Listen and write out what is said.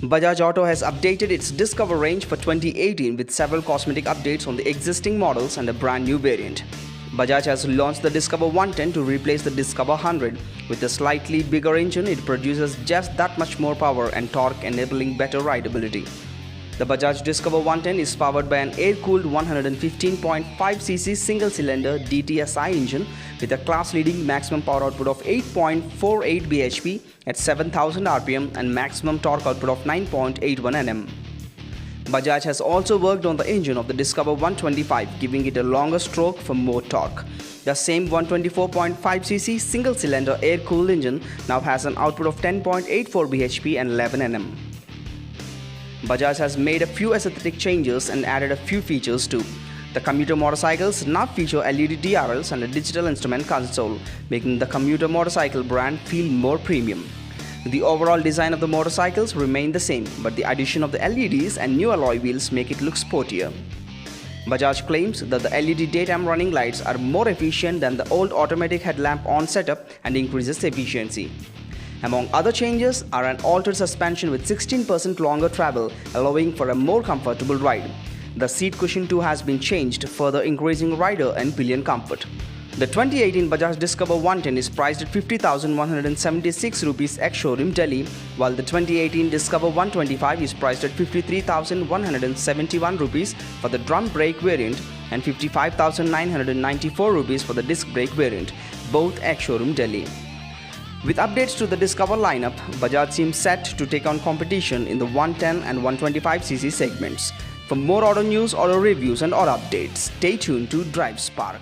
Bajaj Auto has updated its Discover range for 2018 with several cosmetic updates on the existing models and a brand new variant. Bajaj has launched the Discover 110 to replace the Discover 100. With a slightly bigger engine, it produces just that much more power and torque, enabling better rideability. The Bajaj Discover 110 is powered by an air-cooled 115.5cc single-cylinder DTSI engine with a class-leading maximum power output of 8.48 bhp at 7000 rpm and maximum torque output of 9.81 Nm. Bajaj has also worked on the engine of the Discover 125, giving it a longer stroke for more torque. The same 124.5cc single-cylinder air-cooled engine now has an output of 10.84 bhp and 11 Nm. Bajaj has made a few aesthetic changes and added a few features too. The commuter motorcycles now feature LED DRLs and a digital instrument console, making the commuter motorcycle brand feel more premium. The overall design of the motorcycles remain the same, but the addition of the LEDs and new alloy wheels make it look sportier. Bajaj claims that the LED daytime running lights are more efficient than the old automatic headlamp on setup and increases efficiency. Among other changes are an altered suspension with 16% longer travel, allowing for a more comfortable ride. The seat cushion too has been changed, further increasing rider and pillion comfort. The 2018 Bajaj Discover 110 is priced at 50,176 rupees ex-showroom Delhi, while the 2018 Discover 125 is priced at 53,171 rupees for the drum brake variant and 55,994 rupees for the disc brake variant, both ex-showroom Delhi. With updates to the Discover lineup, Bajaj seems set to take on competition in the 110 and 125cc segments. For more auto news, auto reviews and auto updates, stay tuned to DriveSpark.